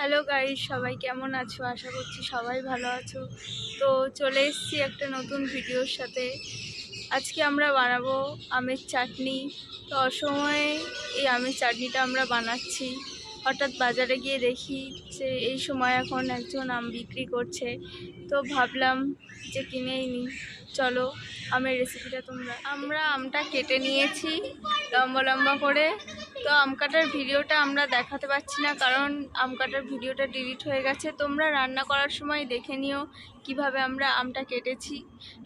Hello guys, সবাই কেমন আছো? আশা করছি সবাই ভালো আছো। তো চলে এসেছি একটা নতুন ভিডিওর সাথে। আজকে আমরা বানাবো আমের চাটনি। তো অসময়ে এই আমের চাটনিটা আমরা বানাচ্ছি। হঠাৎ বাজারে গিয়ে দেখি যে এই সময় এখন একজন আম বিক্রি করছে। তো ভাবলাম যে কিনেই নিই। চলো আমের রেসিপিটা আমরা আমটা কেটে নিয়েছি লম্বা লম্বা করে। তো আম কাটার ভিডিওটা আমরা দেখাতে পারছি না, কারণ আম কাটার ভিডিওটা ডিলিট হয়ে গেছে। তোমরা রান্না করার সময় দেখে নিও কিভাবে আমরা আমটা কেটেছি।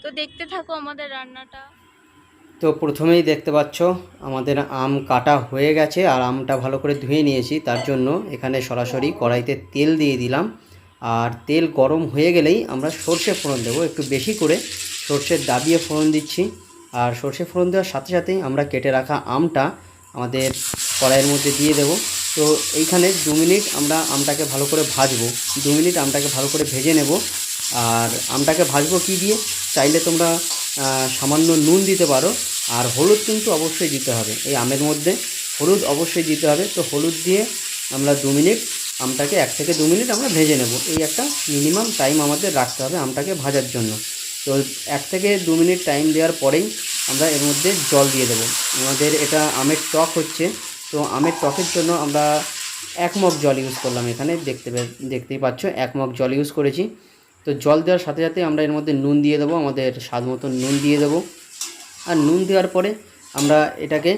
তো দেখতে থাকো আমাদের রান্নাটা। তো প্রথমেই দেখতে পাচ্ছ আমাদের আম কাটা হয়ে গেছে আর আমটা ভালো করে ধুয়ে নিয়েছি। তার জন্য এখানে সরাসরি কড়াইতে তেল দিয়ে দিলাম। আর তেল গরম হয়ে গেলেই আমরা সর্ষে ফোড়ন দেবো, একটু বেশি করে সর্ষের দাবিয়ে ফোড়ন দিচ্ছি। আর সর্ষে ফোড়ন দেওয়ার সাথে সাথেই আমরা কেটে রাখা আমটা আমাদের কড়াইয়ের মধ্যে দিয়ে দেব। তো এইখানে 2 মিনিট আমরা আমটাকে ভালো করে ভাজবো, 2 মিনিট আমটাকে ভালো করে ভেজে নেব। আর আমটাকে ভাজবো কি দিয়ে, চাইলে তোমরা সামান্য নুন দিতে পারো। আর হলুদ কিন্তু অবশ্যই দিতে হবে, এই আমের মধ্যে হলুদ অবশ্যই দিতে হবে। তো হলুদ দিয়ে আমরা 2 মিনিট আমটাকে 1 থেকে 2 মিনিট আমরা ভেজে নেব। এই একটা মিনিমাম টাইম আমাদের রাখতে হবে আমটাকে ভাজার জন্য। তো 1 থেকে 2 মিনিট টাইম দেওয়ার পরেই আমরা এর মধ্যে জল দিয়ে দেবো। আমাদের এটা আমের টক হচ্ছে, তো আমের টকের জন্য আমরা 1 মগ জল ইউজ করলাম। এখানে দেখতেই পাচ্ছ 1 মগ জল ইউজ করেছি। তো জল দেওয়ার সাথে সাথে আমরা এর মধ্যে নুন দিয়ে দেবো, আমাদের স্বাদ মতো নুন দিয়ে দেবো। আর নুন দেওয়ার পরে আমরা এটাকে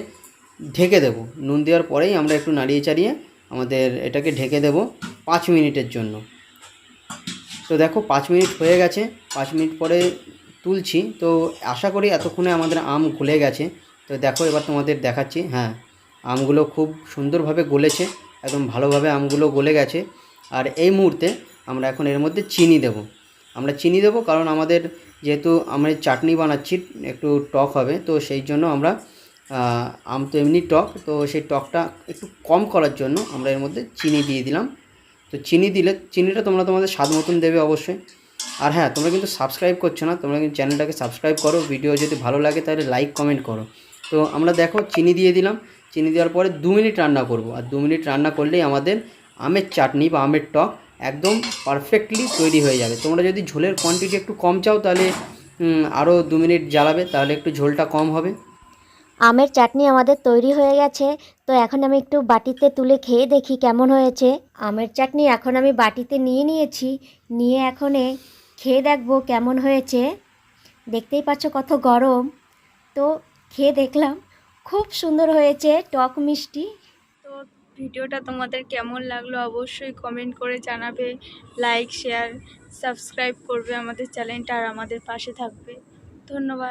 ঢেকে দেব। নুন দেওয়ার পরেই আমরা একটু নাড়িয়ে চাড়িয়ে আমাদের এটাকে ঢেকে দেব 5 মিনিটের জন্য। তো দেখো 5 মিনিট হয়ে গেছে, 5 মিনিট পরে তুলছি। তো আশা করি এতক্ষণে আমাদের আম গলে গেছে। তো দেখো এবার তোমাদের দেখাচ্ছি। হ্যাঁ, আমগুলো খুব সুন্দরভাবে গলেছে, একদম ভালোভাবে আমগুলো গলে গেছে। আর এই মুহূর্তে আমরা এখন এর মধ্যে চিনি দেব। আমরা চিনি দেব কারণ আমাদের যেহেতু আমরা চাটনি বানাচ্ছি একটু টক হবে, তো সেই জন্য আমরা আম তো এমনি টক, তো সেই টকটা একটু কম করার জন্য আমরা এর মধ্যে চিনি দিয়ে দিলাম। তো চিনি দিলে চিনিটা তোমরা তোমাদের স্বাদ মতন দেবে অবশ্যই। আর হ্যাঁ, তোমরা কিন্তু সাবস্ক্রাইব করছো না, তোমরা কিন্তু চ্যানেলটাকে সাবস্ক্রাইব করো। ভিডিও যদি ভালো লাগে তাহলে লাইক কমেন্ট করো। তো আমরা দেখো চিনি দিয়ে দিলাম। চিনি দেওয়ার পরে 2 মিনিট রান্না করব। আর 2 মিনিট রান্না করলেই আমাদের আমের চাটনি বা আমের টক একদম পারফেক্টলি তৈরি হয়ে যাবে। তোমরা যদি ঝোলের কোয়ান্টিটি একটু কম চাও তাহলে আরও 2 মিনিট জ্বালাবে, তাহলে একটু ঝোলটা কম হবে। আমের চাটনি আমাদের তৈরি হয়ে গেছে। তো এখন আমি একটু বাটিতে তুলে খেয়ে দেখি কেমন হয়েছে। আমের চাটনি এখন আমি বাটিতে নিয়ে নিয়েছি, নিয়ে এখন খেয়ে দেখবো কেমন হয়েছে। দেখতেই পাচ্ছ কত গরম। তো খেয়ে দেখলাম খুব সুন্দর হয়েছে, টক মিষ্টি। তো ভিডিওটা তোমাদের কেমন লাগলো অবশ্যই কমেন্ট করে জানাবে। লাইক, শেয়ার, সাবস্ক্রাইব করবে আমাদের চ্যানেলটা আর আমাদের পাশে থাকবে। ধন্যবাদ।